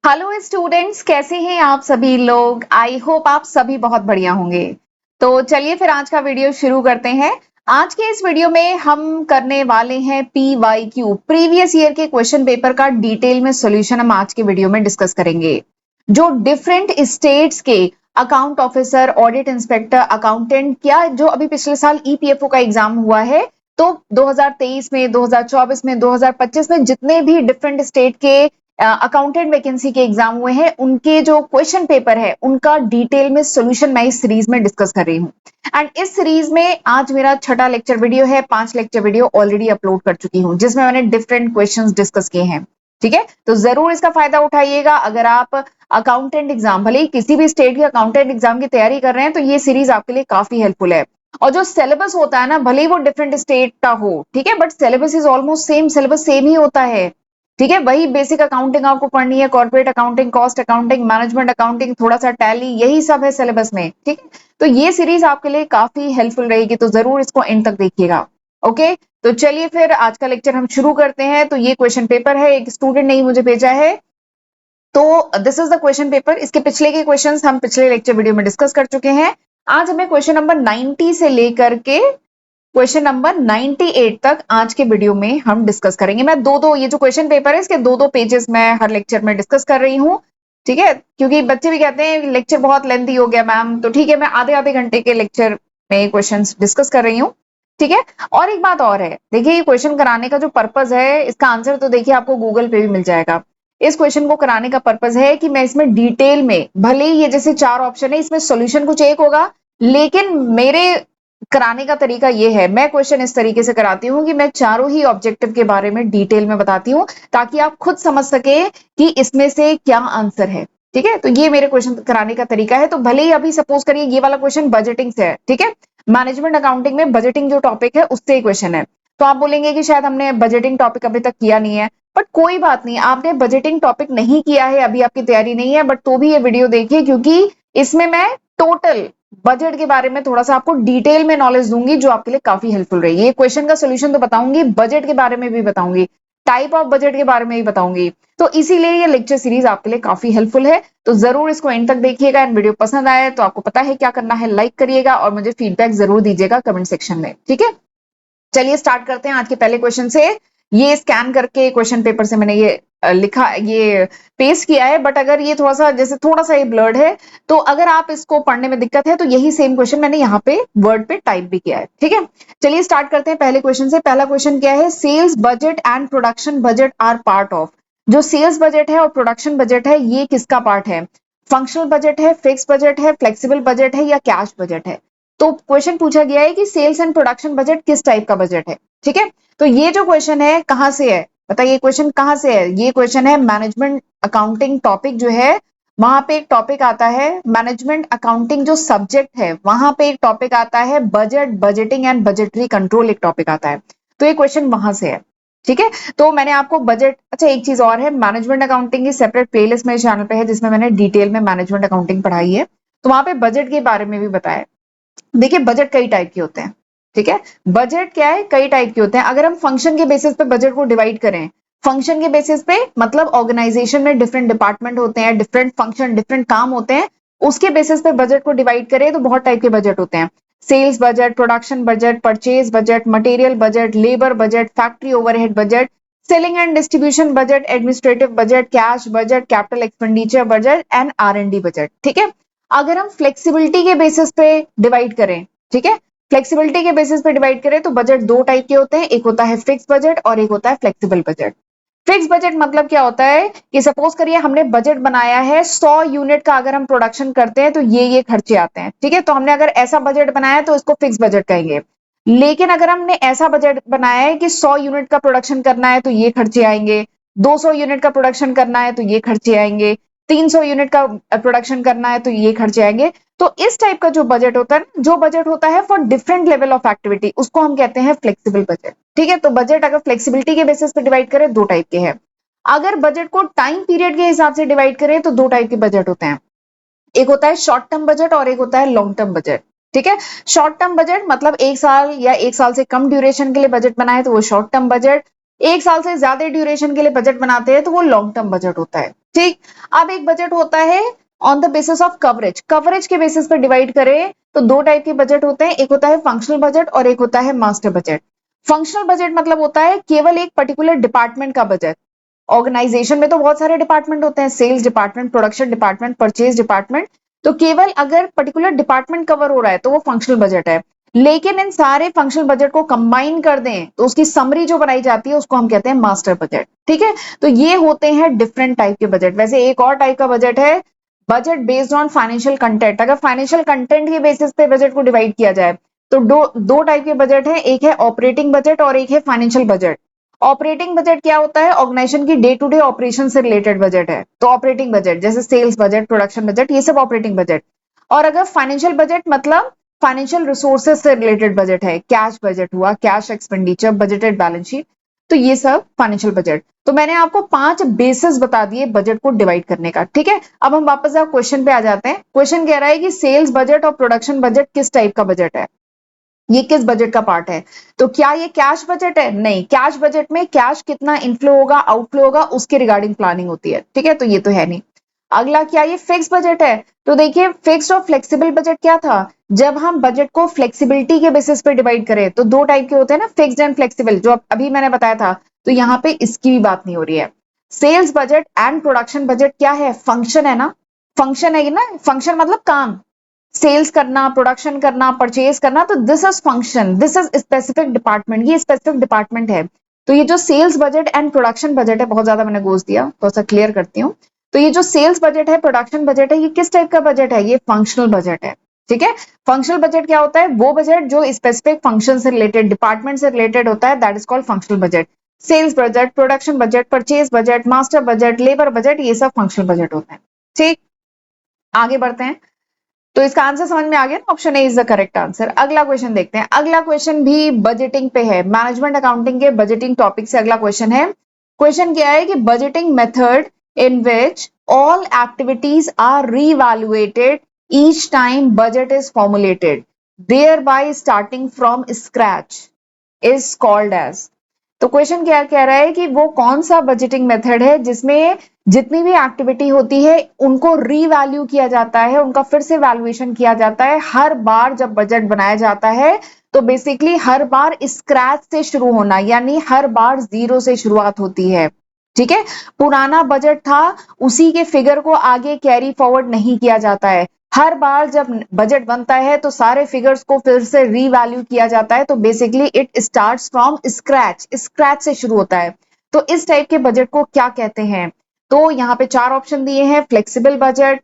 Hello students, कैसे हैं आप सभी लोग। आई होप आप सभी बहुत बढ़िया होंगे। तो चलिए फिर आज का वीडियो शुरू करते हैं। आज के इस वीडियो में हम करने वाले हैं PYQ प्रीवियस ईयर के क्वेश्चन पेपर का डिटेल में सॉल्यूशन हम आज के वीडियो में डिस्कस करेंगे। जो डिफरेंट स्टेट्स के account officer, audit inspector, accountant, क्या जो अभी पिछले साल EPFO का एग्जाम हुआ है, तो 2023 में, 2024 में, 2025 में जितने भी डिफरेंट स्टेट के अकाउंटेंट वैकेंसी के एग्जाम हुए हैं, उनके जो क्वेश्चन पेपर है उनका डिटेल में सॉल्यूशन मैं इस सीरीज में डिस्कस कर रही हूँ। एंड इस सीरीज में आज मेरा छठा लेक्चर वीडियो है। 5 लेक्चर वीडियो ऑलरेडी अपलोड कर चुकी हूँ जिसमें मैंने डिफरेंट क्वेश्चंस डिस्कस किए हैं। ठीक है, तो जरूर इसका फायदा उठाइएगा। अगर आप अकाउंटेंट एग्जाम, भले ही किसी भी स्टेट के अकाउंटेंट एग्जाम की तैयारी कर रहे हैं, तो ये सीरीज आपके लिए काफी हेल्पफुल है। और जो सिलेबस होता है ना, भले ही वो डिफरेंट स्टेट का हो, ठीक है, but syllabus is almost same, syllabus same ही होता है। ठीक है, वही बेसिक अकाउंटिंग आपको पढ़नी है, corporate accounting, cost accounting, management accounting, थोड़ा सा टैली, यही सब है सिलेबस में। ठीक है, तो ये सीरीज आपके लिए काफी हेल्पफुल रहेगी, तो जरूर इसको एंड तक देखिएगा। ओके, तो चलिए फिर आज का लेक्चर हम शुरू करते हैं। तो ये क्वेश्चन पेपर है, एक स्टूडेंट ने ही मुझे भेजा है, तो this is the question paper. इसके पिछले के क्वेश्चंस हम पिछले लेक्चर वीडियो में डिस्कस कर चुके हैं। आज हमें क्वेश्चन नंबर 90 से लेकर के क्वेश्चन नंबर 98 तक आज के वीडियो में हम डिस्कस करेंगे। मैं दो ये जो क्वेश्चन पेपर है, इसके दो पेजेस मैं हर लेक्चर में डिस्कस कर रही हूँ। ठीक है, क्योंकि बच्चे भी कहते हैं लेक्चर बहुत लेंथी हो गया मैम, तो ठीक है, मैं आधे आधे घंटे के लेक्चर में क्वेश्चंस डिस्कस कर रही हूँ। ठीक है, और एक बात और है, देखिए ये क्वेश्चन कराने का जो पर्पज है, इसका आंसर तो देखिए आपको गूगल पे भी मिल जाएगा। इस क्वेश्चन को कराने का पर्पज है कि मैं इसमें डिटेल में, भले ही ये जैसे 4 ऑप्शन है, इसमें सोल्यूशन कुछ एक होगा, लेकिन मेरे कराने का तरीका ये है, मैं क्वेश्चन इस तरीके से कराती हूँ कि मैं चारों ही ऑब्जेक्टिव के बारे में डिटेल में बताती हूँ, ताकि आप खुद समझ सके कि इसमें से क्या आंसर है। ठीक है, तो ये मेरे क्वेश्चन कराने का तरीका है। तो भले ही अभी सपोज करिए ये वाला क्वेश्चन बजटिंग से है, ठीक है, मैनेजमेंट अकाउंटिंग में बजटिंग जो टॉपिक है उससे क्वेश्चन है, तो आप बोलेंगे कि शायद हमने बजटिंग टॉपिक अभी तक किया नहीं है, बट कोई बात नहीं, आपने बजटिंग टॉपिक नहीं किया है, अभी आपकी तैयारी नहीं है, बट तो भी ये वीडियो देखिए, क्योंकि इसमें मैं टोटल बजट के बारे में थोड़ा सा आपको डिटेल में नॉलेज दूंगी, जो आपके लिए काफी हेल्पफुल रहेगी। ये क्वेश्चन का सोल्यूशन तो बताऊंगी, बजट के बारे में भी बताऊंगी, टाइप ऑफ बजट के बारे में भी बताऊंगी, तो इसीलिए ये लेक्चर सीरीज आपके लिए काफी हेल्पफुल है। तो जरूर इसको एंड तक देखिएगा। एंड वीडियो पसंद आए तो आपको पता है क्या करना है, लाइक करिएगा और मुझे फीडबैक जरूर दीजिएगा कमेंट सेक्शन में। ठीक है, चलिए स्टार्ट करते हैं आज के पहले क्वेश्चन से। ये स्कैन करके क्वेश्चन पेपर से मैंने ये लिखा, ये पेस्ट किया है, बट अगर ये थोड़ा सा, जैसे थोड़ा सा ये ब्लर्ड है, तो अगर आप इसको पढ़ने में दिक्कत है, तो यही सेम क्वेश्चन मैंने यहाँ पे वर्ड पे टाइप भी किया है। ठीक है, चलिए स्टार्ट करते हैं पहले क्वेश्चन से। पहला क्वेश्चन क्या है, sales budget and production budget are part of. जो सेल्स बजट है और प्रोडक्शन बजट है, ये किसका पार्ट है? फंक्शनल बजट है, फिक्स बजट है, फ्लेक्सिबल बजट है, या कैश बजट है? तो क्वेश्चन पूछा गया है कि सेल्स एंड प्रोडक्शन बजट किस टाइप का बजट है। ठीक है, तो ये जो क्वेश्चन है कहां से है, बताइए क्वेश्चन कहां से है? ये क्वेश्चन है मैनेजमेंट अकाउंटिंग टॉपिक जो है, वहां पे एक टॉपिक आता है मैनेजमेंट अकाउंटिंग, जो सब्जेक्ट है वहां पे एक टॉपिक आता है budget, budgeting and budgetary control, एक टॉपिक आता है, तो ये क्वेश्चन वहां से है। ठीक है, तो मैंने आपको बजट, अच्छा एक चीज और है, मैनेजमेंट अकाउंटिंग की सेपरेट प्लेलिस्ट मेरे चैनल पे है, जिसमें मैंने डिटेल में मैनेजमेंट अकाउंटिंग पढ़ाई है, तो वहां पे बजट के बारे में भी बताया। देखिए बजट कई टाइप के होते हैं। ठीक है, बजट क्या है, कई टाइप के होते हैं। अगर हम फंक्शन के बेसिस पे बजट को डिवाइड करें, फंक्शन के बेसिस पे मतलब ऑर्गेनाइजेशन में डिफरेंट डिपार्टमेंट होते हैं, डिफरेंट फंक्शन, डिफरेंट काम होते हैं, उसके बेसिस पे बजट को डिवाइड करें तो बहुत टाइप के बजट होते हैं। Sales budget, production budget, purchase budget, material budget, labour budget, factory overhead budget, selling and distribution budget, administrative budget, cash budget, capital expenditure budget and R&D budget. ठीक है, अगर हम फ्लेक्सिबिलिटी के बेसिस पे divide करें, ठीक है, फ्लेक्सिबिलिटी के बेसिस पे डिवाइड करें तो बजट दो टाइप के होते हैं, एक होता है फिक्स बजट और एक होता है फ्लेक्सिबल बजट। फिक्स बजट मतलब क्या होता है कि सपोज करिए हमने बजट बनाया है 100 यूनिट का, अगर हम प्रोडक्शन करते हैं तो ये खर्चे आते हैं। ठीक है, तो हमने अगर ऐसा बजट बनाया तो इसको फिक्स बजट कहेंगे। लेकिन अगर हमने ऐसा बजट बनाया है कि 100 यूनिट का प्रोडक्शन करना है तो ये खर्चे आएंगे, 200 यूनिट का प्रोडक्शन करना है तो ये खर्चे आएंगे, 300 यूनिट का प्रोडक्शन करना है तो ये खर्चे आएंगे। तो इस टाइप का जो बजट होता है, जो बजट होता है for different level of activity, उसको हम कहते हैं फ्लेक्सिबल बजट। ठीक है, तो बजट अगर फ्लेक्सिबिलिटी के बेसिस पे डिवाइड करें दो टाइप के हैं। अगर बजट को टाइम पीरियड के हिसाब से डिवाइड करें तो दो टाइप के बजट होते हैं, एक होता है शॉर्ट टर्म बजट और एक होता है लॉन्ग टर्म बजट। ठीक है, शॉर्ट टर्म बजट मतलब एक साल या एक साल से कम ड्यूरेशन के लिए बजट बनाए तो वो शॉर्ट टर्म बजट। 1 साल से ज्यादा ड्यूरेशन के लिए बजट बनाते हैं तो वो लॉन्ग टर्म बजट होता है। ठीक, अब एक बजट होता है on the basis of coverage, coverage के बेसिस पर डिवाइड करें तो दो टाइप के बजट होते हैं, एक होता है फंक्शनल बजट और एक होता है मास्टर बजट। फंक्शनल बजट मतलब होता है केवल एक पर्टिकुलर डिपार्टमेंट का बजट। ऑर्गेनाइजेशन में तो बहुत सारे डिपार्टमेंट होते हैं, sales department, production department, purchase department, तो केवल अगर पर्टिकुलर डिपार्टमेंट कवर हो रहा है तो वो फंक्शनल बजट है। लेकिन इन सारे फंक्शनल बजट को कंबाइन कर दें तो उसकी समरी जो बनाई जाती है उसको हम कहते हैं मास्टर बजट। ठीक है, तो ये होते हैं डिफरेंट टाइप के बजट। वैसे एक और टाइप का बजट है budget based on financial content. अगर फाइनेंशियल कंटेंट के बेसिस पे बजट को डिवाइड किया जाए तो दो टाइप के बजट है, एक है ऑपरेटिंग बजट और एक है फाइनेंशियल बजट। ऑपरेटिंग बजट क्या होता है? ऑर्गेनाइजेशन की डे टू डे ऑपरेशन से रिलेटेड बजट है, तो ऑपरेटिंग बजट जैसे सेल्स बजट, प्रोडक्शन बजट, ये सब ऑपरेटिंग बजट। और अगर फाइनेंशियल बजट मतलब फाइनेंशियल रिसोर्सेज से रिलेटेड बजट है, कैश बजट हुआ, cash expenditure, budgeted balance sheet, तो ये सब फाइनेंशियल बजट। तो मैंने आपको 5 बेसिस बता दिए बजट को डिवाइड करने का। ठीक है, अब हम वापस क्वेश्चन पे आ जाते हैं। क्वेश्चन कह रहा है कि सेल्स बजट और प्रोडक्शन बजट किस टाइप का बजट है, ये किस बजट का पार्ट है? तो क्या ये कैश बजट है? नहीं, कैश बजट में कैश कितना इनफ्लो होगा, आउटफ्लो होगा, उसके रिगार्डिंग प्लानिंग होती है। ठीक है, तो ये तो है नहीं। अगला, क्या ये फिक्स बजट है? तो देखिए, फिक्स्ड और फ्लेक्सिबल बजट क्या था? जब हम बजट को फ्लेक्सिबिलिटी के बेसिस पे डिवाइड करें तो दो टाइप के होते हैं ना, फिक्स्ड एंड फ्लेक्सिबल, जो अभी मैंने बताया था। तो यहाँ पे इसकी भी बात नहीं हो रही है। Sales budget and production budget क्या है? फंक्शन है ना, फंक्शन है ना, फंक्शन मतलब काम, सेल्स करना, प्रोडक्शन करना, परचेज करना, तो this is function, this is specific department, ये स्पेसिफिक डिपार्टमेंट है। तो ये जो sales budget and production budget है, बहुत ज्यादा मैंने गोज दिया, थोड़ा सा क्लियर करती हूँ। तो ये जो सेल्स बजट है, प्रोडक्शन बजट है, ये किस टाइप का बजट है? ये फंक्शनल बजट है। ठीक है, फंक्शनल बजट क्या होता है? वो बजट जो स्पेसिफिक फंक्शन से रिलेटेड, डिपार्टमेंट से रिलेटेड होता है, that is called functional budget. Sales budget, production budget, purchase budget, master budget, labour budget, ये सब फंक्शनल बजट होते हैं। ठीक, आगे बढ़ते हैं। तो इसका आंसर समझ में आ गया ना, option A is the correct answer. अगला क्वेश्चन देखते हैं। अगला क्वेश्चन भी बजटिंग पे है, मैनेजमेंट अकाउंटिंग के बजटिंग टॉपिक से अगला क्वेश्चन है। क्वेश्चन क्या है कि budgeting method in which all activities are reevaluated each time budget is formulated thereby starting from scratch is called as. तो क्वेश्चन क्या कह रहा है कि वो कौन सा बजटिंग मेथड है जिसमें जितनी भी एक्टिविटी होती है उनको रीवैल्यू किया जाता है, उनका फिर से वैल्यूएशन किया जाता है हर बार जब बजट बनाया जाता है। तो बेसिकली हर बार स्क्रैच से शुरू होना, यानी हर बार जीरो से शुरुआत होती है। ठीक है, पुराना बजट था उसी के फिगर को आगे कैरी फॉरवर्ड नहीं किया जाता है। हर बार जब बजट बनता है तो सारे फिगर्स को फिर से रीवैल्यू किया जाता है। तो basically it starts from scratch, scratch से शुरू होता है। तो इस टाइप के बजट को क्या कहते हैं? तो यहाँ पे 4 ऑप्शन दिए हैं, flexible budget,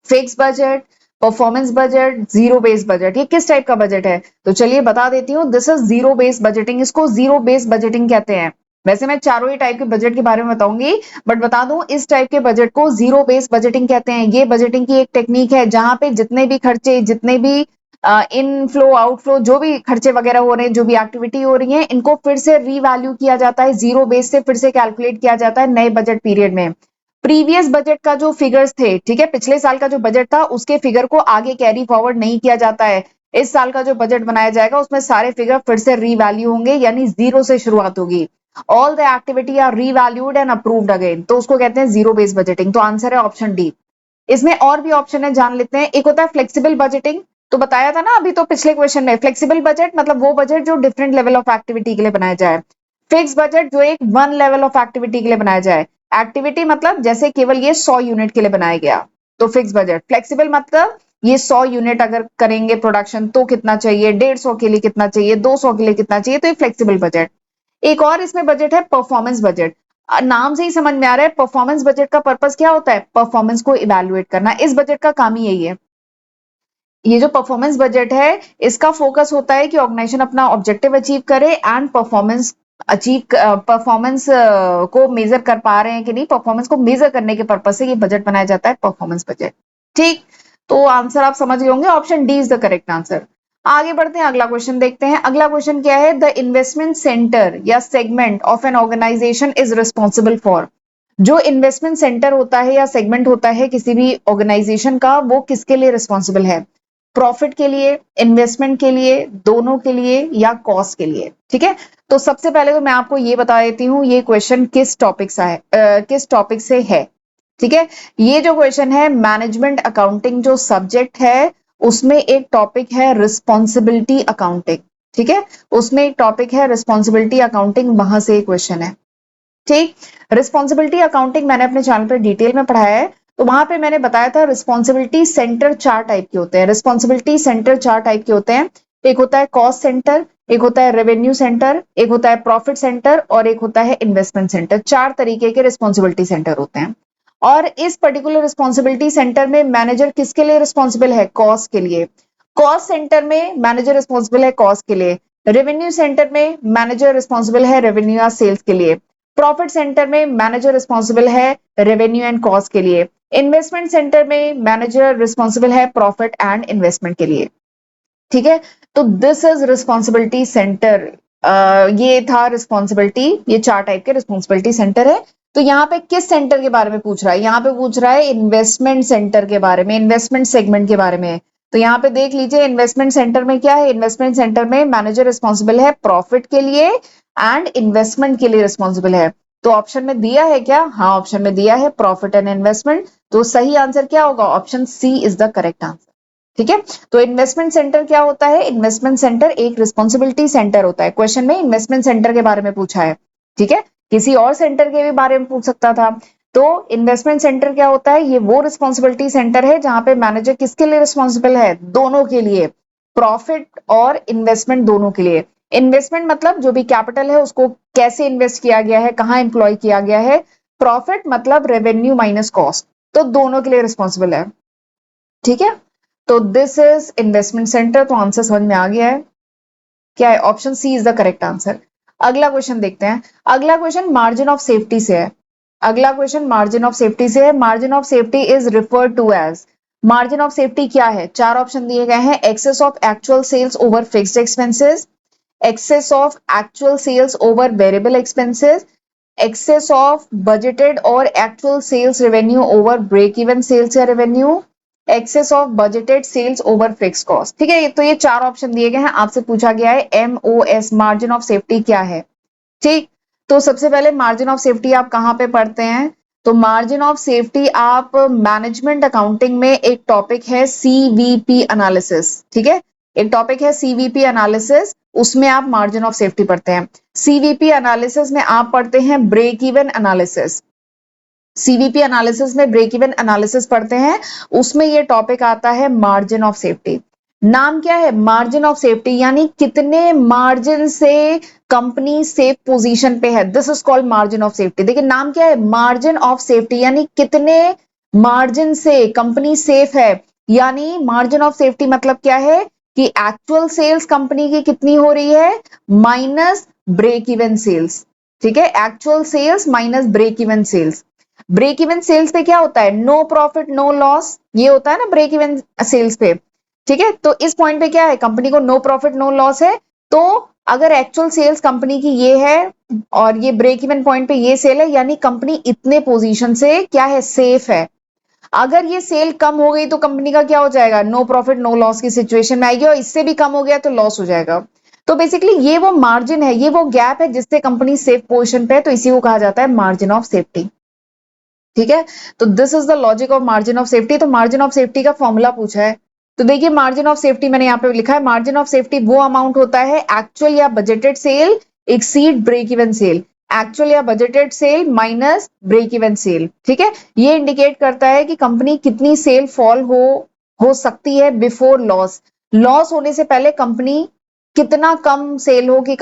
fix budget, performance budget, zero based budget. ये किस टाइप का बजट है? तो चलिए बता देती हूँ, this is zero based budgeting, इसको जीरो बेस्ड बजटिंग कहते हैं। वैसे मैं चारों ही टाइप के बजट के बारे में बताऊंगी, बट बता दूं इस टाइप के बजट को जीरो बेस्ड बजटिंग कहते हैं। ये बजटिंग की एक टेक्निक है जहां पे जितने भी खर्चे, जितने भी इनफ्लो आउटफ्लो, जो भी खर्चे वगैरह हो रहे हैं, जो भी एक्टिविटी हो रही है, इनको फिर से रीवैल्यू किया जाता है, जीरो बेस से फिर से कैलकुलेट किया जाता है नए बजट पीरियड में। प्रीवियस बजट का जो फिगर्स थे, ठीक है, पिछले साल का जो बजट था उसके फिगर को आगे कैरी फॉरवर्ड नहीं किया जाता है। इस साल का जो बजट बनाया जाएगा उसमें सारे फिगर फिर से रीवैल्यू होंगे, यानी जीरो से शुरुआत होगी। All the activity are revalued and approved again, तो उसको कहते हैं जीरो बेस्ड बजटिंग। तो आंसर है ऑप्शन डी। इसमें और भी ऑप्शन है, जान लेते हैं। एक होता है फ्लेक्सिबल बजटिंग, तो बताया था ना अभी तो पिछले क्वेश्चन में, फ्लेक्सिबल बजट मतलब वो बजट जो डिफरेंट लेवल ऑफ एक्टिविटी के लिए बनाया जाए। फिक्स बजट जो एक वन लेवल ऑफ एक्टिविटी के लिए बनाया जाए। एक्टिविटी मतलब जैसे केवल ये 100 यूनिट के लिए बनाया गया, तो फिक्स बजट। फ्लेक्सिबल मतलब ये 100 यूनिट अगर करेंगे प्रोडक्शन तो कितना चाहिए, 150 के लिए कितना चाहिए, 200 के लिए कितना चाहिए, तो ये फ्लेक्सिबल बजट। एक और इसमें बजट है परफॉर्मेंस बजट। नाम से ही समझ में आ रहा है परफॉर्मेंस बजट का पर्पस क्या होता है? परफॉर्मेंस को इवैल्यूएट करना। इस बजट का काम ही यही है। ये जो परफॉर्मेंस बजट है इसका फोकस होता है कि ऑर्गेनाइजेशन अपना ऑब्जेक्टिव अचीव करे एंड परफॉर्मेंस को मेजर कर पा रहे हैं कि नहीं, परफॉर्मेंस को मेजर करने के पर्पज से ये बजट बनाया जाता है, परफॉर्मेंस बजट। ठीक, तो आंसर आप समझ गए होंगे, option D is the correct answer. आगे बढ़ते हैं, अगला क्वेश्चन देखते हैं। अगला क्वेश्चन क्या है? द इन्वेस्टमेंट सेंटर या segment of an organisation is responsible for. जो इन्वेस्टमेंट सेंटर होता है या सेगमेंट होता है किसी भी ऑर्गेनाइजेशन का, वो किसके लिए रिस्पॉन्सिबल है? प्रॉफिट के लिए, इन्वेस्टमेंट के लिए, दोनों के लिए या कॉस्ट के लिए? ठीक है, तो सबसे पहले तो मैं आपको ये बता देती हूँ ये क्वेश्चन किस टॉपिक से है। ठीक है, ये जो क्वेश्चन है मैनेजमेंट अकाउंटिंग जो सब्जेक्ट है उसमें एक टॉपिक है रिस्पॉन्सिबिलिटी अकाउंटिंग। ठीक है, उसमें एक टॉपिक है रिस्पॉन्सिबिलिटी अकाउंटिंग, वहां से क्वेश्चन है। ठीक, रिस्पॉन्सिबिलिटी अकाउंटिंग मैंने अपने चैनल पर डिटेल में पढ़ाया है, तो वहां पे मैंने बताया था रिस्पॉन्सिबिलिटी सेंटर चार टाइप के होते हैं। रिस्पॉन्सिबिलिटी सेंटर चार टाइप के होते हैं, एक होता है कॉस्ट सेंटर, एक होता है रेवेन्यू सेंटर, एक होता है प्रॉफिट सेंटर और एक होता है इन्वेस्टमेंट सेंटर। चार तरीके के रिस्पॉन्सिबिलिटी सेंटर होते हैं और इस पर्टिकुलर रिस्पॉन्सिबिलिटी सेंटर में मैनेजर किसके लिए रिस्पॉन्सिबल है? कॉस्ट के लिए। कॉस्ट सेंटर में मैनेजर रिस्पॉन्सिबल है कॉस्ट के लिए। रेवेन्यू सेंटर में मैनेजर रिस्पॉन्सिबल है रेवेन्यू या सेल्स के लिए। प्रॉफिट सेंटर में मैनेजर रिस्पॉन्सिबल है रेवेन्यू एंड कॉस्ट के लिए। इन्वेस्टमेंट सेंटर में मैनेजर रिस्पॉन्सिबल है प्रॉफिट एंड इन्वेस्टमेंट के लिए। ठीक है, तो दिस इज रिस्पॉन्सिबिलिटी सेंटर। ये था रिस्पॉन्सिबिलिटी, ये चार टाइप के रिस्पॉन्सिबिलिटी सेंटर है। तो यहाँ पे किस सेंटर के बारे में पूछ रहा है? यहाँ पे पूछ रहा है इन्वेस्टमेंट सेंटर के बारे में, इन्वेस्टमेंट सेगमेंट के बारे में। तो यहाँ पे देख लीजिए इन्वेस्टमेंट सेंटर में क्या है, इन्वेस्टमेंट सेंटर में मैनेजर रिस्पॉन्सिबल है प्रॉफिट के लिए एंड इन्वेस्टमेंट के लिए रिस्पॉन्सिबल है। तो ऑप्शन में दिया है क्या? हाँ, ऑप्शन में दिया है प्रॉफिट एंड इन्वेस्टमेंट। तो सही आंसर क्या होगा? Option C is the correct answer. ठीक है, तो इन्वेस्टमेंट सेंटर क्या होता है? इन्वेस्टमेंट सेंटर एक रिस्पॉन्सिबिलिटी सेंटर होता है। क्वेश्चन में इन्वेस्टमेंट सेंटर के बारे में पूछा है। ठीक है, किसी और सेंटर के भी बारे में पूछ सकता था। तो इन्वेस्टमेंट सेंटर क्या होता है? ये वो रिस्पॉन्सिबिलिटी सेंटर है जहां पे मैनेजर किसके लिए रिस्पॉन्सिबल है? दोनों के लिए, प्रॉफिट और इन्वेस्टमेंट दोनों के लिए। इन्वेस्टमेंट मतलब जो भी कैपिटल है उसको कैसे इन्वेस्ट किया गया है, कहाँ एम्प्लॉय किया गया है। प्रॉफिट मतलब रेवेन्यू माइनस कॉस्ट, तो दोनों के लिए रिस्पॉन्सिबल है। ठीक है, तो दिस इज इन्वेस्टमेंट सेंटर। तो आंसर समझ में आ गया है, क्या है? Option C is the correct answer. अगला क्वेश्चन देखते हैं। अगला क्वेश्चन मार्जिन ऑफ सेफ्टी से है। अगला क्वेश्चन मार्जिन ऑफ सेफ्टी से है। Margin of safety is referred to as, margin of safety क्या है? चार ऑप्शन दिए गए हैं, excess of actual sales over fixed expenses, excess of actual sales over variable expenses, excess of budgeted or actual sales revenue over break even sales या revenue, excess of budgeted sales over fixed cost। ठीक है, तो ये चार option दिए गए हैं, आपसे पूछा गया है MOS मार्जिन ऑफ सेफ्टी क्या है। ठीक, तो सबसे पहले मार्जिन ऑफ सेफ्टी आप कहाँ पे पढ़ते हैं? तो मार्जिन ऑफ सेफ्टी आप मैनेजमेंट अकाउंटिंग में एक टॉपिक है CVP एनालिसिस। ठीक है, एक टॉपिक है CVP एनालिसिस, उसमें आप मार्जिन ऑफ सेफ्टी पढ़ते हैं। CVP एनालिसिस में आप पढ़ते हैं break even analysis. CVP analysis में ब्रेक इवन एनालिसिस पढ़ते हैं, उसमें ये टॉपिक आता है मार्जिन ऑफ सेफ्टी। नाम क्या है? मार्जिन ऑफ सेफ्टी, यानी कितने मार्जिन से कंपनी सेफ पोजीशन पे है, this is called margin of safety. देखिए नाम क्या है? मार्जिन ऑफ सेफ्टी, यानी कितने मार्जिन से कंपनी सेफ है। यानी मार्जिन ऑफ सेफ्टी मतलब क्या है कि एक्चुअल सेल्स कंपनी की कितनी हो रही है माइनस ब्रेक इवन सेल्स। ठीक है, actual sales minus break even sales. Break even sales पे क्या होता है? नो प्रॉफिट नो लॉस, ये होता है ना ब्रेक इवन सेल्स पे। ठीक है, तो इस पॉइंट पे क्या है? कंपनी को नो प्रॉफिट नो लॉस है। तो अगर एक्चुअल सेल्स कंपनी की ये है और ये ब्रेक इवन पॉइंट पे ये सेल है, यानी कंपनी इतने पोजीशन से क्या है? सेफ है। अगर ये सेल कम हो गई तो कंपनी का क्या हो जाएगा? नो प्रॉफिट नो लॉस की सिचुएशन में आएगी, और इससे भी कम हो गया तो लॉस हो जाएगा। तो बेसिकली ये वो मार्जिन है, ये वो गैप है जिससे कंपनी सेफ पोजीशन पे है, तो इसी को कहा जाता है मार्जिन ऑफ सेफ्टी। ठीक है, तो this is the logic of margin of safety. तो मार्जिन ऑफ सेफ्टी का फॉर्मूला पूछा है, तो देखिए मार्जिन ऑफ सेफ्टी मैंने यहाँ पे लिखा है, मार्जिन ऑफ सेफ्टी वो अमाउंट होता है एक्चुअल या budgeted sale exceed break even sale, actual या budgeted sale minus break even sale. ठीक है, ये इंडिकेट करता है कि कंपनी कितनी सेल फॉल हो सकती है बिफोर लॉस। लॉस होने से पहले कंपनी कितना कम सेल हो कि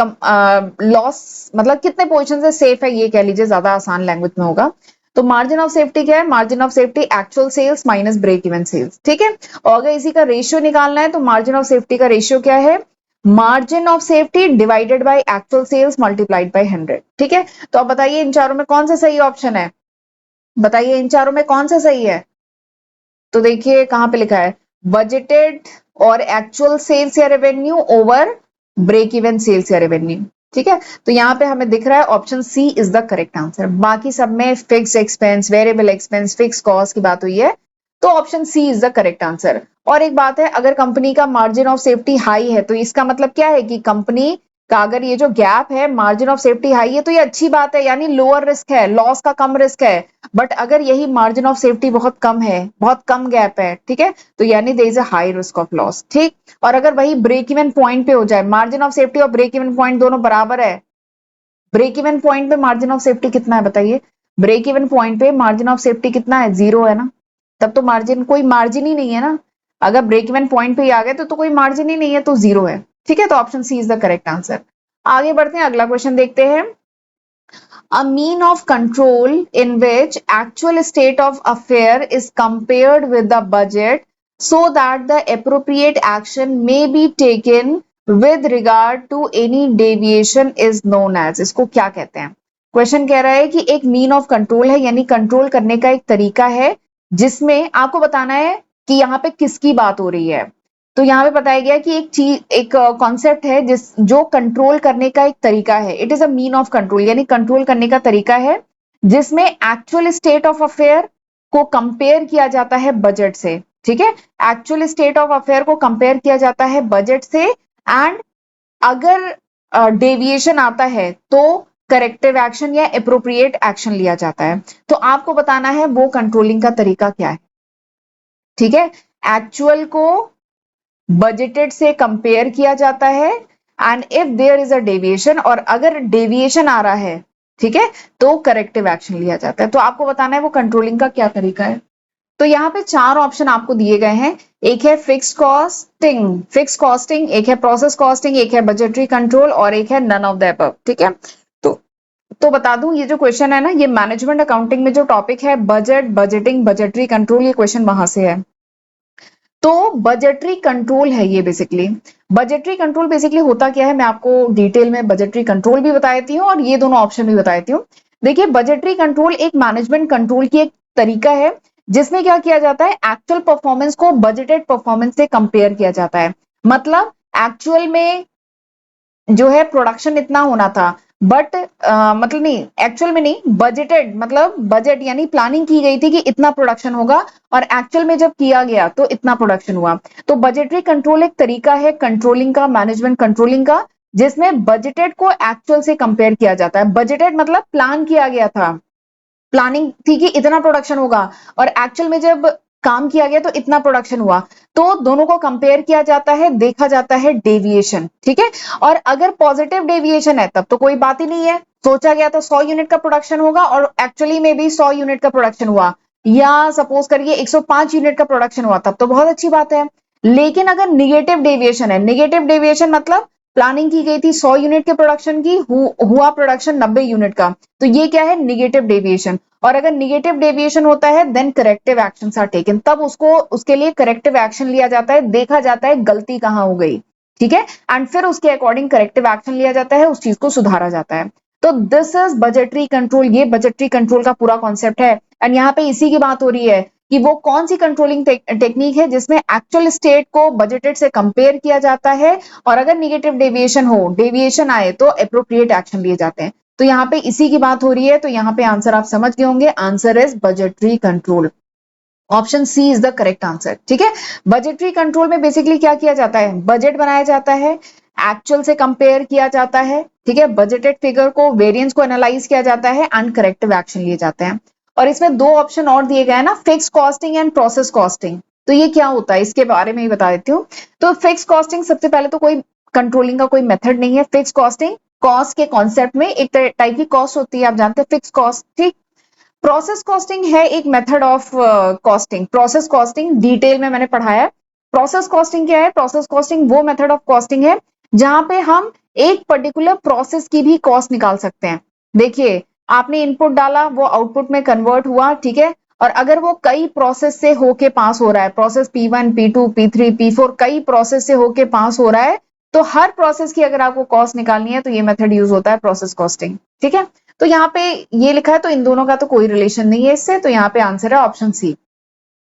लॉस मतलब कितने पोजीशन से सेफ है, ये कह लीजिए, ज्यादा आसान लैंग्वेज में होगा। तो मार्जिन ऑफ सेफ्टी क्या है? Margin of safety actual sales minus break even sales. ठीक है, और अगर इसी का रेशियो निकालना है तो मार्जिन ऑफ सेफ्टी का रेशियो क्या है? Margin of safety divided by actual sales multiplied by 100। ठीक है, तो अब बताइए इन चारों में कौन सा सही ऑप्शन है? बताइए इन चारों में कौन सा सही है? तो देखिए कहां पे लिखा है, बजटेड और एक्चुअल सेल्स या revenue over break even sales या रेवेन्यू। ठीक है, तो यहाँ पे हमें दिख रहा है option C is the correct answer. बाकी सब में fix expense, variable expense, fix cost की बात हुई है, तो option C is the correct answer. और एक बात है, अगर कंपनी का मार्जिन ऑफ सेफ्टी हाई है तो इसका मतलब क्या है कि कंपनी का अगर ये जो गैप है, मार्जिन ऑफ सेफ्टी हाई है, तो ये अच्छी बात है, यानी लोअर रिस्क है, लॉस का कम रिस्क है। बट अगर यही मार्जिन ऑफ सेफ्टी बहुत कम है, बहुत कम गैप है, ठीक है, तो यानी there is a high risk of loss. ठीक, और अगर वही ब्रेक इवन पॉइंट पे हो जाए, मार्जिन ऑफ सेफ्टी और ब्रेक इवन पॉइंट दोनों बराबर है, ब्रेक इवन पॉइंट पे मार्जिन ऑफ सेफ्टी कितना है बताइए? ब्रेक इवन पॉइंट पे मार्जिन ऑफ सेफ्टी कितना है? 0 है ना। तब तो मार्जिन, कोई मार्जिन ही नहीं है ना। अगर ब्रेक इवन पॉइंट पे ही आ गए तो कोई मार्जिन ही नहीं है, तो 0 है। ठीक है, तो option C is the correct answer. आगे बढ़ते हैं, अगला क्वेश्चन देखते हैं। A mean of control in which actual state of affair is compared with the budget so that the appropriate action may be taken with regard to any deviation is known as। इसको क्या कहते हैं? Question कह रहा है कि एक mean of control है, यानी कंट्रोल करने का एक तरीका है, जिसमें आपको बताना है कि यहाँ पे किसकी बात हो रही है। तो यहाँ पे बताया गया कि एक चीज, एक कॉन्सेप्ट है जिस जो कंट्रोल करने का एक तरीका है। It is a mean of control, यानी कंट्रोल करने का तरीका है जिसमें एक्चुअल स्टेट ऑफ अफेयर को कंपेयर किया जाता है बजट से। ठीक है, एक्चुअल स्टेट ऑफ अफेयर को कंपेयर किया जाता है बजट से, एंड अगर डेविएशन आता है तो करेक्टिव एक्शन या अप्रोप्रिएट एक्शन लिया जाता है। तो आपको बताना है वो कंट्रोलिंग का तरीका क्या है। ठीक है, एक्चुअल को बजटेड से कंपेयर किया जाता है, and if there is a deviation, और अगर डेविएशन आ रहा है, ठीक है, तो करेक्टिव एक्शन लिया जाता है। तो आपको बताना है वो कंट्रोलिंग का क्या तरीका है। तो यहाँ पे 4 ऑप्शन आपको दिए गए हैं। एक है फिक्स कॉस्टिंग, एक है प्रोसेस कॉस्टिंग, एक है बजटरी कंट्रोल, और एक है नन ऑफ द अबव। ठीक है, तो तो बता दूं, ये जो क्वेश्चन है ना, ये मैनेजमेंट अकाउंटिंग में जो टॉपिक है बजट, बजटिंग, बजटरी कंट्रोल, ये क्वेश्चन वहां से है। तो बजटरी कंट्रोल है ये बेसिकली। बजटरी कंट्रोल बेसिकली होता क्या है, मैं आपको डिटेल में बजटरी कंट्रोल भी बता देती हूँ और ये दोनों ऑप्शन भी बता देती हूँ। देखिए, बजटरी कंट्रोल एक मैनेजमेंट कंट्रोल की एक तरीका है जिसमें क्या किया जाता है, एक्चुअल परफॉर्मेंस को बजटेड परफॉर्मेंस से कंपेयर किया जाता है। मतलब एक्चुअल में जो है प्रोडक्शन इतना होना था, बट मतलब नहीं, एक्चुअल में नहीं, बजटेड मतलब बजट यानी प्लानिंग की गई थी कि इतना प्रोडक्शन होगा, और एक्चुअल में जब किया गया तो इतना प्रोडक्शन हुआ। तो बजटरी कंट्रोल एक तरीका है कंट्रोलिंग का, मैनेजमेंट कंट्रोलिंग का, जिसमें बजटेड को एक्चुअल से कंपेयर किया जाता है। बजटेड मतलब प्लान किया गया था, प्लानिंग थी कि इतना प्रोडक्शन होगा, और एक्चुअल में जब काम किया गया तो इतना प्रोडक्शन हुआ। तो दोनों को कंपेयर किया जाता है, देखा जाता है डेविएशन। ठीक है, और अगर पॉजिटिव डेविएशन है तब तो कोई बात ही नहीं है, सोचा गया था 100 यूनिट का प्रोडक्शन होगा और एक्चुअली में भी 100 यूनिट का प्रोडक्शन हुआ, या सपोज करिए 105 यूनिट का प्रोडक्शन हुआ, तब तो बहुत अच्छी बात है। लेकिन अगर निगेटिव डेविएशन है, निगेटिव डेविएशन मतलब प्लानिंग की गई थी 100 यूनिट के प्रोडक्शन की, हुआ प्रोडक्शन 90 यूनिट का, तो ये क्या है, निगेटिव डेविएशन। और अगर निगेटिव डेविएशन होता है then corrective actions are taken, तब उसको, उसके लिए करेक्टिव एक्शन लिया जाता है, देखा जाता है गलती कहां हो गई। ठीक है, एंड फिर उसके अकॉर्डिंग करेक्टिव एक्शन लिया जाता है, उस चीज को सुधारा जाता है। तो दिस इज बजटरी कंट्रोल, ये बजटरी कंट्रोल का पूरा कॉन्सेप्ट है। एंड यहाँ पे इसी की बात हो रही है कि वो कौन सी कंट्रोलिंग टेक्निक है जिसमें एक्चुअल स्टेट को बजटेड से कंपेयर किया जाता है, और अगर निगेटिव डेविएशन हो, डेविएशन आए, तो अप्रोप्रिएट एक्शन लिए जाते हैं। तो यहाँ पे इसी की बात हो रही है, तो यहाँ पे आंसर आप समझ गए होंगे, answer is budgetary control. Option C is the correct answer. ठीक है, बजटरी कंट्रोल में बेसिकली क्या किया जाता है, बजट बनाया जाता है, एक्चुअल से कंपेयर किया जाता है, ठीक है, बजटेड फिगर को, वेरिएंस को एनालाइज किया जाता है, एंड करेक्टिव एक्शन लिए जाते हैं। और इसमें 2 ऑप्शन और दिए गए हैं ना, fix costing and process costing. तो ये क्या होता है इसके बारे में ही बता देती हूँ। तो फिक्स कॉस्टिंग, सबसे पहले तो कोई कंट्रोलिंग का कोई मेथड नहीं है। फिक्स कॉस्टिंग, कॉस्ट के कॉन्सेप्ट में एक टाइप की कॉस्ट होती है, आप जानते हैं, फिक्स कॉस्ट। ठीक, प्रोसेस कॉस्टिंग है एक method of costing. Process costing detail में मैंने पढ़ाया है। प्रोसेस कॉस्टिंग क्या है, प्रोसेस कॉस्टिंग वो मेथड ऑफ कॉस्टिंग है जहां पे हम एक पर्टिकुलर प्रोसेस की भी कॉस्ट निकाल सकते हैं। देखिए, आपने इनपुट डाला, वो आउटपुट में कन्वर्ट हुआ, ठीक है, और अगर वो कई प्रोसेस से होके पास हो रहा है, process P1, P2, P3, P4, कई प्रोसेस से होके पास हो रहा है, तो हर प्रोसेस की अगर आपको कॉस्ट निकालनी है तो ये मेथड यूज होता है, प्रोसेस कॉस्टिंग। ठीक है, तो यहाँ पे ये लिखा है, तो इन दोनों का तो कोई रिलेशन नहीं है इससे, तो यहाँ पे आंसर है ऑप्शन सी।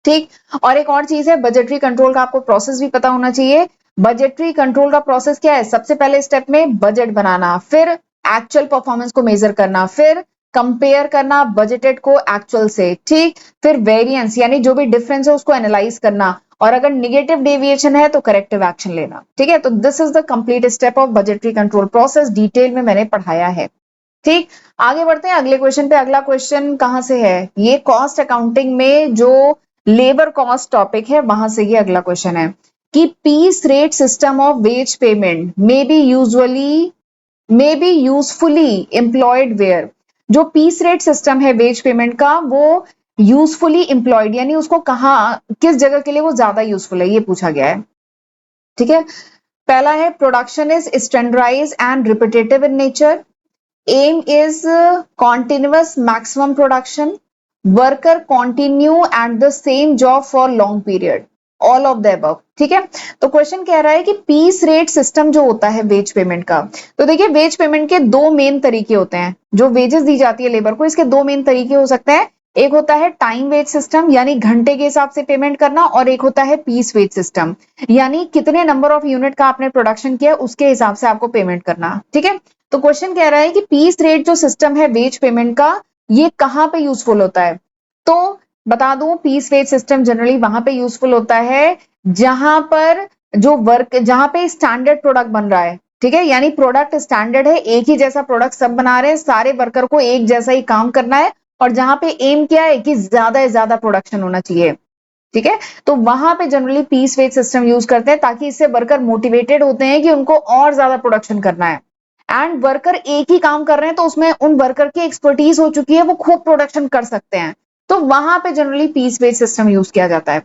ठीक, और एक और चीज है, बजटरी कंट्रोल का आपको प्रोसेस भी पता होना चाहिए। बजटरी कंट्रोल का प्रोसेस क्या है, सबसे पहले स्टेप में बजट बनाना, फिर एक्चुअल परफॉर्मेंस को मेजर करना, फिर कंपेयर करना बजटेड को एक्चुअल से, ठीक, फिर वेरिएंस यानी जो भी डिफरेंस है उसको एनालाइज करना, और अगर निगेटिव डेविएशन है तो करेक्टिव एक्शन लेना। ठीक है, तो this is the complete step of budgetary control process, detail में मैंने पढ़ाया है। ठीक, आगे बढ़ते हैं अगले क्वेश्चन पे। अगला क्वेश्चन कहां से है, ये कॉस्ट अकाउंटिंग में जो लेबर कॉस्ट टॉपिक है वहां से ये अगला क्वेश्चन है कि piece rate system of wage payment may be usefully employed where. जो पीस रेट सिस्टम है वेज पेमेंट का वो यूजफुली एम्प्लॉयड यानी उसको कहा, किस जगह के लिए वो ज्यादा यूजफुल है, ये पूछा गया है। ठीक है, पहला है production is standardise and repetitive in nature, aim is continuous maximum production, worker continue at the same job for long period, all of the above। ठीक है, तो क्वेश्चन कह रहा है कि पीस रेट सिस्टम जो होता है वेज पेमेंट का, तो देखिए वेज पेमेंट के दो मेन तरीके होते हैं, जो वेजेस दी जाती है लेबर को इसके दो मेन तरीके हो सकते हैं। एक होता है टाइम वेज सिस्टम यानी घंटे के हिसाब से पेमेंट करना, और एक होता है पीस वेज सिस्टम यानी कितने नंबर ऑफ यूनिट का आपने प्रोडक्शन किया उसके हिसाब से आपको पेमेंट करना। ठीक है, तो क्वेश्चन कह रहा है कि पीस रेट जो सिस्टम है वेज पेमेंट का ये कहां पे यूजफुल होता है। तो बता दूं पीस वेज सिस्टम जनरली वहां पे यूजफुल होता है जहां पे स्टैंडर्ड प्रोडक्ट बन रहा है। ठीक है, यानी प्रोडक्ट स्टैंडर्ड है, एक ही जैसा प्रोडक्ट सब बना रहे हैं, सारे वर्कर को एक जैसा ही काम करना है, और जहां पे एम क्या है कि ज्यादा से ज्यादा प्रोडक्शन होना चाहिए। ठीक है, तो वहां पे generally piece wage system use करते हैं ताकि इससे वर्कर मोटिवेटेड होते हैं कि उनको और ज्यादा प्रोडक्शन करना है, एंड वर्कर एक ही काम कर रहे हैं तो उसमें उन वर्कर की एक्सपर्टीज हो चुकी है, वो खूब प्रोडक्शन कर सकते हैं, तो वहां पे generally piece wage system use किया जाता है।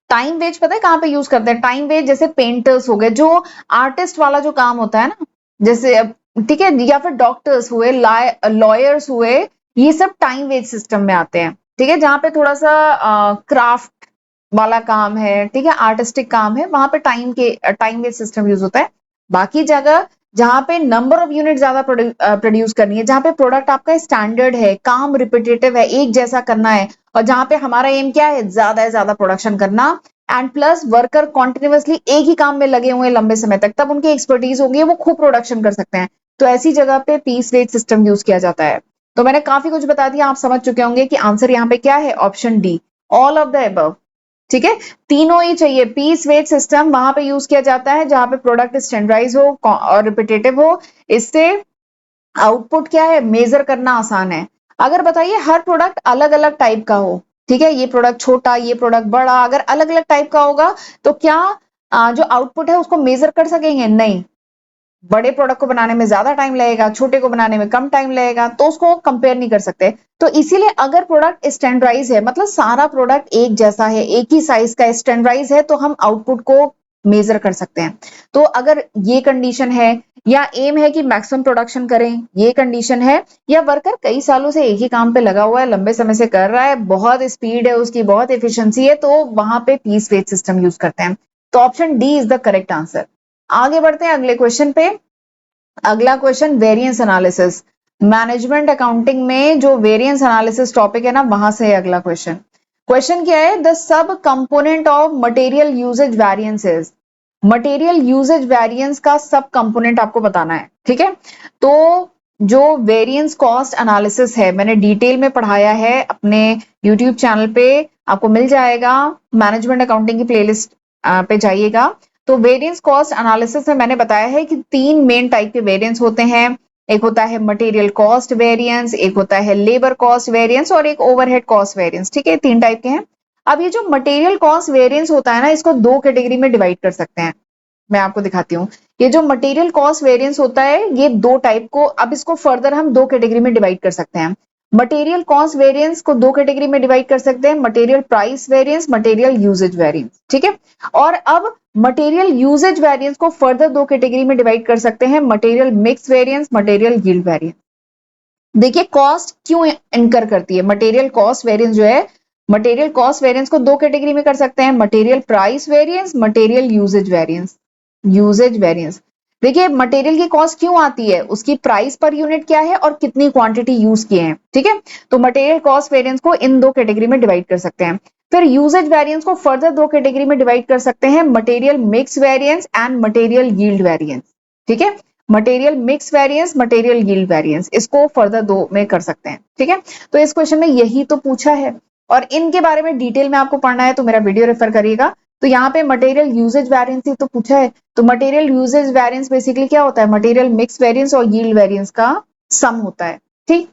टाइम वेज पता है कहां पे यूज करते हैं, टाइम वेज जैसे पेंटर्स हो गए, जो आर्टिस्ट वाला जो काम होता है ना, जैसे ठीक है, या फिर डॉक्टर्स हुए, लॉयर्स हुए, ये सब टाइम वेज सिस्टम में आते हैं। ठीक है, जहां पे थोड़ा सा क्राफ्ट वाला काम है, ठीक है, आर्टिस्टिक काम है, वहां पे टाइम वेज सिस्टम यूज होता है। बाकी जगह जहां पे नंबर ऑफ यूनिट ज्यादा प्रोड्यूस करनी है, जहां पे प्रोडक्ट आपका स्टैंडर्ड है, काम रिपीटेटिव है, एक जैसा करना है, और जहां पे हमारा एम क्या है ज्यादा से ज्यादा प्रोडक्शन करना, एंड प्लस वर्कर कॉन्टिन्यूसली एक ही काम में लगे हुए हैं लंबे समय तक, तब उनकी एक्सपर्टीज होगी, वो खूब प्रोडक्शन कर सकते हैं, तो ऐसी जगह पे पीस वेज सिस्टम यूज किया जाता है। तो मैंने काफी कुछ बता दिया, आप समझ चुके होंगे कि आंसर यहाँ पे क्या है, option D, all of the above. ठीक है, तीनों ही चाहिए। पीस वेज सिस्टम वहां पे यूज किया जाता है जहां पे प्रोडक्ट स्टैंडर्डाइज हो और रिपीटेटिव हो, इससे आउटपुट क्या है मेजर करना आसान है। अगर बताइए हर प्रोडक्ट अलग अलग टाइप का हो, ठीक है, ये प्रोडक्ट छोटा, ये प्रोडक्ट बड़ा, अगर अलग अलग टाइप का होगा तो क्या जो आउटपुट है उसको मेजर कर सकेंगे, नहीं। बड़े प्रोडक्ट को बनाने में ज्यादा टाइम लगेगा, छोटे को बनाने में कम टाइम लगेगा, तो उसको कंपेयर नहीं कर सकते। तो इसीलिए अगर प्रोडक्ट स्टैंडर्डाइज है, मतलब सारा प्रोडक्ट एक जैसा है, एक ही साइज का स्टैंडर्डाइज है, तो हम आउटपुट को मेजर कर सकते हैं। तो अगर ये कंडीशन है, या एम है कि मैक्सिमम प्रोडक्शन करें, ये कंडीशन है, या वर्कर कई सालों से एक ही काम पे लगा हुआ है, लंबे समय से कर रहा है, बहुत स्पीड है उसकी, बहुत एफिशिएंसी है, तो वहां पे पीस वेज सिस्टम यूज करते हैं। तो option D is the correct answer. आगे बढ़ते हैं अगले क्वेश्चन पे। अगला question variance analysis, management accounting में जो वेरिएंस एनालिसिस टॉपिक है ना, वहां से है अगला क्वेश्चन। क्वेश्चन क्या है, the sub component of material usages variances. Material usage variance का सब कंपोनेंट आपको बताना है। ठीक है, तो जो वेरिएंस कॉस्ट एनालिसिस है मैंने डिटेल में पढ़ाया है अपने यूट्यूब चैनल पे, आपको मिल जाएगा, मैनेजमेंट अकाउंटिंग की प्लेलिस्ट पे जाइएगा। तो वेरिएंस कॉस्ट एनालिसिस में मैंने बताया है कि तीन मेन टाइप के वेरिएंस होते हैं, एक होता है मटेरियल कॉस्ट वेरिएंस, एक होता है लेबर कॉस्ट वेरिएंस, और एक ओवरहेड कॉस्ट वेरिएंस। ठीक है, तीन टाइप के हैं। अब ये जो मटेरियल कॉस्ट वेरिएंस होता है ना, इसको दो कैटेगरी में डिवाइड कर सकते हैं, मैं आपको दिखाती हूँ। ये जो मटेरियल कॉस्ट वेरिएंस होता है ये दो टाइप को, अब इसको फर्दर हम दो कैटेगरी में डिवाइड कर सकते हैं। मटेरियल कॉस्ट वेरिएंस को दो कैटेगरी में डिवाइड कर सकते हैं, material price variance, material usage variance. ठीक है, और अब मटेरियल यूजेज वेरिएंस को फर्दर दो कैटेगरी में डिवाइड कर सकते हैं, material mix variance, material yield variance. देखिए कॉस्ट क्यों इनकर करती है, मटेरियल कॉस्ट वेरिएंस जो है, मटेरियल कॉस्ट वेरिएंस को दो कैटेगरी में कर सकते हैं, material price variance, material usage variance. Usages variance, देखिए मटेरियल की कॉस्ट क्यों आती है, उसकी प्राइस पर यूनिट क्या है और कितनी क्वांटिटी यूज किए हैं। ठीक है, तो मटेरियल कॉस्ट वेरिएंस को इन दो कैटेगरी में डिवाइड कर सकते हैं। फिर यूजेज वेरिएंस को फर्दर दो कैटेगरी में डिवाइड कर सकते हैं, material mix variance and material yield variance. ठीक है, material mix variance, material yield variance, इसको फर्दर दो में कर सकते हैं। ठीक है, तो इस क्वेश्चन में यही तो पूछा है, और इनके बारे में डिटेल में आपको पढ़ना है तो मेरा वीडियो रेफर करिएगा। तो यहाँ पे मटेरियल यूजेज वेरिएंस ही तो पूछा है, तो मटेरियल यूजेज वेरिएंस बेसिकली क्या होता है, मटेरियल मिक्स वेरिएंस और यील्ड वेरिएंस का सम होता है। ठीक,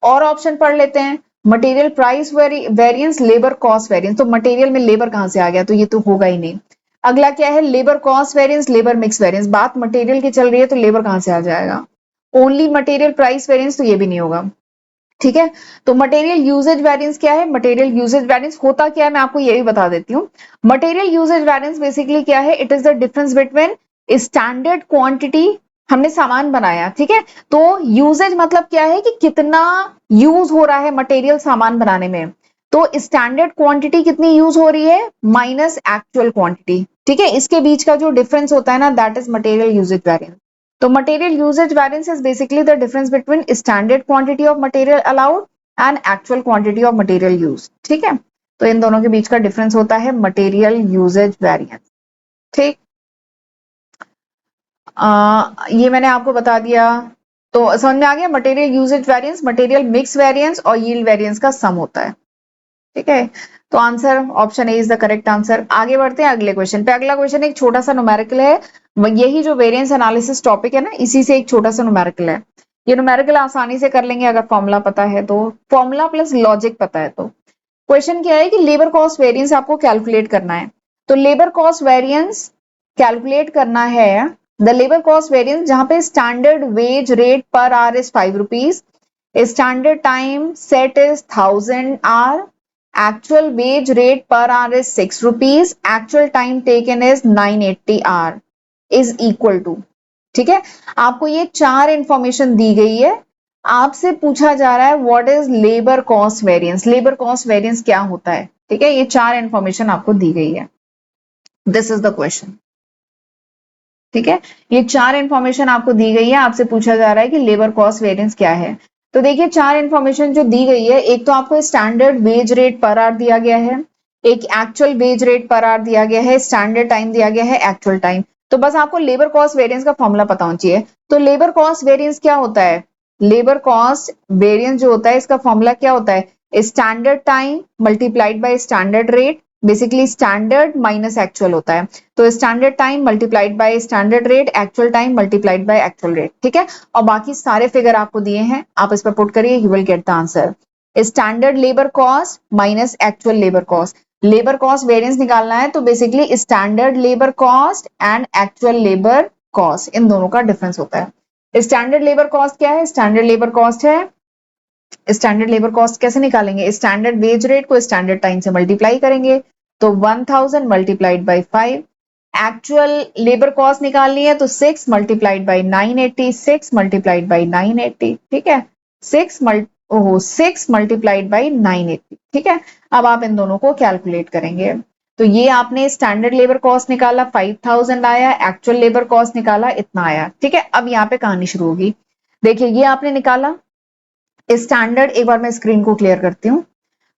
और ऑप्शन पढ़ लेते हैं। Material price variance, labour cost variance, तो मटेरियल में लेबर कहां से आ गया, तो ये तो होगा ही नहीं। अगला क्या है, labour cost variance, labour mix variance, बात मटेरियल की चल रही है तो लेबर कहां से आ जाएगा। ओनली मटेरियल प्राइस वेरिएंस, तो ये भी नहीं होगा। ठीक है, तो मटेरियल यूजेज वेरिएंस क्या है, मटेरियल यूजेज वेरिएंस होता क्या है मैं आपको ये भी बता देती हूँ। मटेरियल यूजेज वेरिएंस बेसिकली क्या है, it is the difference between standard quantity, हमने सामान बनाया, ठीक है, तो यूजेज मतलब क्या है कि कितना यूज हो रहा है मटेरियल सामान बनाने में, तो स्टैंडर्ड क्वांटिटी कितनी यूज हो रही है माइनस एक्चुअल क्वांटिटी। ठीक है, इसके बीच का जो डिफरेंस होता है ना, that is material usage variance. तो material usage variance is basically the difference between standard quantity of material allowed and actual quantity of material use. ठीक है, तो इन दोनों के बीच का डिफरेंस होता है मटेरियल यूजेज वेरिएंस। ठीक, ये मैंने आपको बता दिया, तो समझ में आ गया। Material usage variance material mix variance और यील्ड वेरिएंस का सम होता है। ठीक है, तो answer option A is the correct answer. आगे बढ़ते हैं अगले क्वेश्चन पे। अगला क्वेश्चन एक छोटा सा न्यूमेरिकल है, यही जो वेरिएंस एनालिसिस टॉपिक है ना, इसी से एक छोटा सा न्यूमेरिकल है। ये न्यूमेरिकल आसानी से कर लेंगे अगर फॉर्मूला पता है तो, फॉर्मूला प्लस लॉजिक पता है तो। क्वेश्चन क्या है कि लेबर कॉस्ट वेरिएंस आपको कैलकुलेट करना है, तो लेबर कॉस्ट वेरिएंस कैलकुलेट करना है, द लेबर कॉस्ट वेरिएंस जहां पे standard wage rate per hour is 5 rupees, standard time set is 1000 hour, actual wage rate per hour is 6 rupees, actual time taken is 980 hour is equal to। ठीक है, आपको ये चार information दी गई है, आपसे पूछा जा रहा है what is labour cost variance, labour cost variance क्या होता है। ठीक है, ये चार इंफॉर्मेशन आपको दी गई है, दिस इज द क्वेश्चन। ठीक है, ये चार इंफॉर्मेशन आपको दी गई है, आपसे पूछा जा रहा है कि लेबर कॉस्ट वेरिएंस क्या है। तो देखिए चार इंफॉर्मेशन जो दी गई है, एक तो आपको standard wage rate per our दिया गया है, एक actual veg rate per our दिया गया है, स्टैंडर्ड टाइम दिया गया है, एक्चुअल टाइम। तो बस आपको लेबर कॉस्ट वेरिएंस का फॉर्मूला पता होना चाहिए। तो लेबर कॉस्ट वेरिएंस क्या होता है, लेबर कॉस्ट वेरिएंस जो होता है इसका फॉर्मूला क्या होता है, standard time multiplied by standard rate, basically standard minus actual होता है, तो standard time multiplied by standard rate, actual time multiplied by actual rate. ठीक है, और बाकी सारे फिगर आपको दिए हैं, आप इस पर पुट करिए, you will get the answer. Standard labour cost minus actual labour cost, labour cost variance निकालना है तो basically standard labour cost and actual labour cost, इन दोनों का डिफरेंस होता है। स्टैंडर्ड लेबर कॉस्ट क्या है, स्टैंडर्ड लेबर कॉस्ट है, स्टैंडर्ड लेबर कॉस्ट कैसे निकालेंगे, स्टैंडर्ड वेज रेट को स्टैंडर्ड टाइम से मल्टीप्लाई करेंगे, तो 1000 multiplied by 5। Actual labour cost निकालनी है तो 6 मल्टीप्लाइड बाई 980, 6 मल्टीप्लाइड बाई 980। ठीक है, 6 मल्टीप्लाइड बाई 980। ठीक है, अब आप इन दोनों को कैलकुलेट करेंगे, तो ये आपने स्टैंडर्ड लेबर कॉस्ट निकाला 5000 आया, एक्चुअल लेबर कॉस्ट निकाला इतना आया। ठीक है, अब यहाँ पे कहानी शुरू होगी। देखिए ये आपने निकाला स्टैंडर्ड, एक बार मैं स्क्रीन को क्लियर करती हूँ।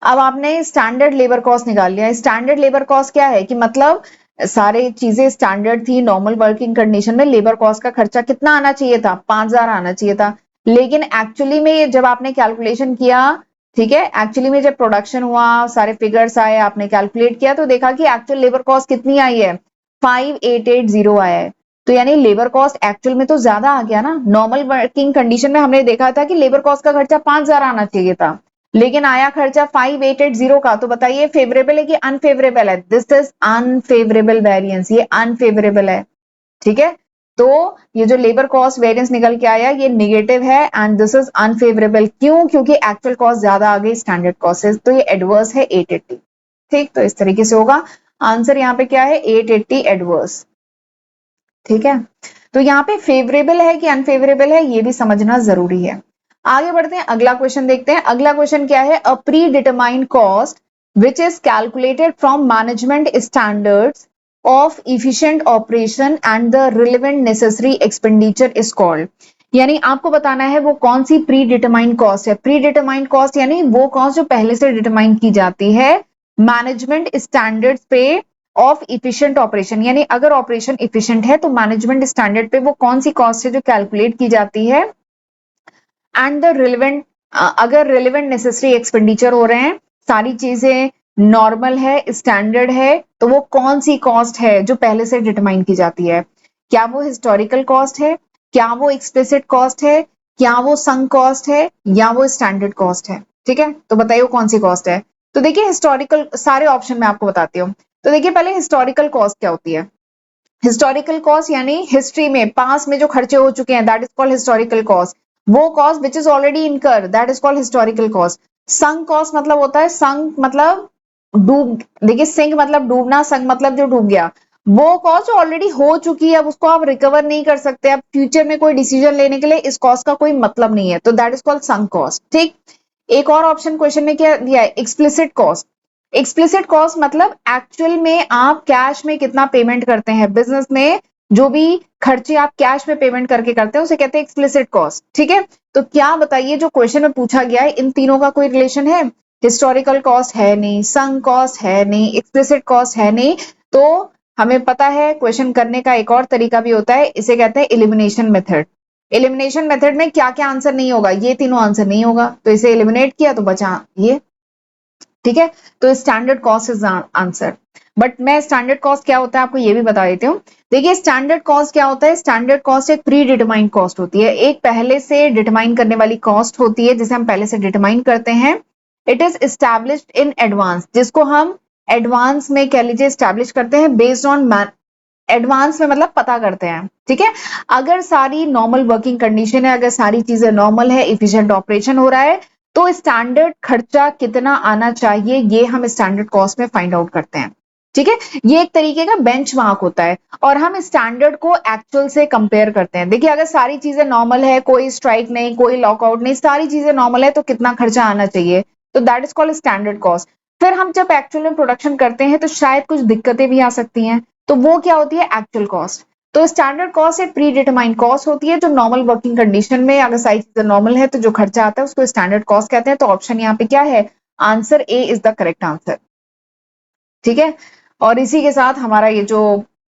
अब आपने स्टैंडर्ड लेबर कॉस्ट निकाल लिया। स्टैंडर्ड लेबर कॉस्ट क्या है कि मतलब सारे चीजें स्टैंडर्ड थी, नॉर्मल वर्किंग कंडीशन में लेबर कॉस्ट का खर्चा कितना आना चाहिए था, 5000 आना चाहिए था, लेकिन एक्चुअली में जब आपने कैलकुलेशन किया, ठीक है, एक्चुअली में जब प्रोडक्शन हुआ, सारे फिगर्स आए, आपने कैलकुलेट किया तो देखा कि एक्चुअल लेबर कॉस्ट कितनी आई है, 5880 आया है। तो यानी लेबर कॉस्ट एक्चुअल में तो ज्यादा आ गया ना, नॉर्मल वर्किंग कंडीशन में हमने देखा था कि लेबर कॉस्ट का खर्चा 5000 आना चाहिए था, लेकिन आया खर्चा 5880 का। तो बताइए फेवरेबल है कि अनफेवरेबल है, दिस इज अनफेवरेबल वेरिएंस, ये अनफेवरेबल है। ठीक है, तो ये जो लेबर कॉस्ट वेरिएंस निकल के आया ये नेगेटिव है एंड दिस इज अनफेवरेबल। क्यों, क्योंकि एक्चुअल कॉस्ट ज्यादा आ गई स्टैंडर्ड कॉस्ट से, तो ये एडवर्स है 880। ठीक, तो इस तरीके से होगा आंसर, यहाँ पे क्या है 880 एडवर्स। ठीक है, तो यहाँ पे फेवरेबल है कि अनफेवरेबल है ये भी समझना जरूरी है। आगे बढ़ते हैं, अगला क्वेश्चन देखते हैं। अगला क्वेश्चन क्या है, अ pre determined cost which is calculated from management standards of efficient operation and the relevant necessary expenditure is called. यानी आपको बताना है वो कौन सी प्री डिटरमाइंड कॉस्ट है। प्री डिटरमाइंड कॉस्ट यानी वो कॉस्ट जो पहले से डिटरमाइन की जाती है मैनेजमेंट स्टैंडर्ड्स पे ऑफ इफिशिएंट ऑपरेशन, यानी अगर ऑपरेशन इफिशिएंट है तो मैनेजमेंट स्टैंडर्ड पे वो कौन सी कॉस्ट है जो कैलकुलेट की जाती है, एंड द रिलेवेंट, अगर रिलेवेंट नेसेसरी एक्सपेंडिचर हो रहे हैं सारी चीजें नॉर्मल है, स्टैंडर्ड है, तो वो कौन सी कॉस्ट है जो पहले से डिटरमाइन की जाती है? क्या वो हिस्टोरिकल कॉस्ट है, क्या वो एक्सप्लिसिट कॉस्ट है, क्या वो संक कॉस्ट है, या वो स्टैंडर्ड कॉस्ट है? ठीक है, तो बताइए वो कौन सी कॉस्ट है? तो देखिए हिस्टोरिकल, सारे ऑप्शन मैं आपको बताती हूँ। तो देखिए पहले हिस्टोरिकल कॉस्ट क्या होती है? हिस्टोरिकल कॉस्ट यानी हिस्ट्री में, पास में जो खर्चे हो चुके हैं, that is called historical cost. वो कॉस्ट विच इज ऑलरेडी इनकर, that is called historical cost. Sunk cost मतलब होता है, संक मतलब डूब, देखिए सिंक मतलब डूबना, संक मतलब जो डूब गया, वो कॉस्ट ऑलरेडी हो चुकी है, अब उसको आप रिकवर नहीं कर सकते, अब फ्यूचर में कोई डिसीजन लेने के लिए इस कॉस्ट का कोई मतलब नहीं है, तो that is called sunk cost. ठीक, एक और ऑप्शन क्वेश्चन में क्या दिया है? Explicit cost. एक्सप्लिसिट कॉस्ट मतलब एक्चुअल में आप कैश में कितना पेमेंट करते हैं, बिजनेस में जो भी खर्चे आप कैश में पेमेंट करके करते हैं उसे कहते हैं एक्सप्लिसिट कॉस्ट। ठीक है, तो क्या बताइए जो क्वेश्चन में पूछा गया है इन तीनों का कोई रिलेशन है? हिस्टोरिकल कॉस्ट है नहीं, संक कॉस्ट है नहीं, एक्सप्लिसिट कॉस्ट है नहीं, तो हमें पता है क्वेश्चन करने का एक और तरीका भी होता है, इसे कहते हैं एलिमिनेशन मेथड। एलिमिनेशन मेथड में क्या क्या आंसर नहीं होगा? ये तीनों आंसर नहीं होगा, तो इसे एलिमिनेट किया तो बचा ये। ठीक है, तो standard cost is answer. But मैं स्टैंडर्ड कॉस्ट क्या होता है आपको ये भी बता देती हूँ। देखिए स्टैंडर्ड कॉस्ट क्या होता है? स्टैंडर्ड कॉस्ट एक प्री डिटरमाइंड कॉस्ट होती है, एक पहले से डिटरमाइन करने वाली कॉस्ट होती है, जिसे हम पहले से डिटरमाइन करते हैं। It is established in advance, जिसको हम एडवांस में कह लीजिए एस्टैब्लिश करते हैं, बेस्ड ऑन एडवांस में मतलब पता करते हैं। ठीक है, अगर सारी नॉर्मल वर्किंग कंडीशन है, अगर सारी चीजें नॉर्मल है, इफिशिएंट ऑपरेशन हो रहा है, तो स्टैंडर्ड खर्चा कितना आना चाहिए ये हम स्टैंडर्ड कॉस्ट में फाइंड आउट करते हैं। ठीक है, ये एक तरीके का बेंचमार्क होता है, और हम स्टैंडर्ड को एक्चुअल से कंपेयर करते हैं। देखिए अगर सारी चीजें नॉर्मल है, कोई स्ट्राइक नहीं, कोई लॉकआउट नहीं, सारी चीजें नॉर्मल है, तो कितना खर्चा आना चाहिए, तो that is called standard cost. फिर हम जब एक्चुअल में प्रोडक्शन करते हैं तो शायद कुछ दिक्कतें भी आ सकती हैं, तो वो क्या होती है? Actual cost. तो स्टैंडर्ड कॉस्ट एक प्री डिटरमाइंड कॉस्ट होती है, जो नॉर्मल वर्किंग कंडीशन में अगर सारी चीजें नॉर्मल है तो जो खर्चा आता है उसको स्टैंडर्ड कॉस्ट कहते हैं। तो ऑप्शन यहाँ पे क्या है? Answer A is the correct answer. ठीक है, और इसी के साथ हमारा ये जो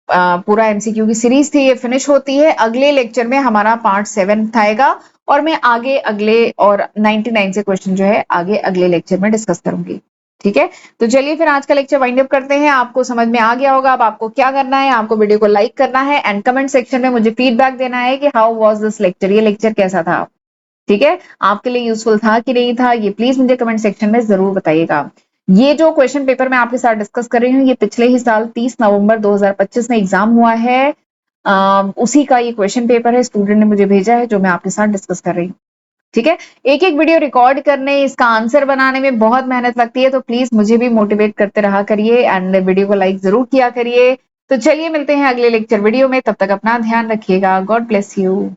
पूरा एमसीक्यू की सीरीज थी ये फिनिश होती है। अगले लेक्चर में हमारा पार्ट 7 आएगा, और मैं आगे अगले और 99 से क्वेश्चन जो है आगे अगले लेक्चर में डिस्कस करूंगी। ठीक है, तो चलिए फिर आज का लेक्चर वाइंड अप करते हैं। आपको समझ में आ गया होगा अब आपको क्या करना है, आपको वीडियो को लाइक करना है एंड कमेंट सेक्शन में मुझे फीडबैक देना है कि हाउ वाज दिस लेक्चर, ये लेक्चर कैसा था। ठीक है, आपके लिए यूजफुल था कि नहीं था, ये प्लीज मुझे कमेंट सेक्शन में जरूर बताइएगा। ये जो क्वेश्चन पेपर मैं आपके साथ डिस्कस कर रही हूँ, ये पिछले ही साल 30 नवंबर 2025 में एग्जाम हुआ है, उसी का ये क्वेश्चन पेपर है, स्टूडेंट ने मुझे भेजा है, जो मैं आपके साथ डिस्कस कर रही हूँ। ठीक है, एक एक वीडियो रिकॉर्ड करने, इसका आंसर बनाने में बहुत मेहनत लगती है, तो प्लीज मुझे भी मोटिवेट करते रहा करिए एंड वीडियो को लाइक जरूर किया करिए। तो चलिए मिलते हैं अगले लेक्चर वीडियो में, तब तक अपना ध्यान रखिएगा। God bless you.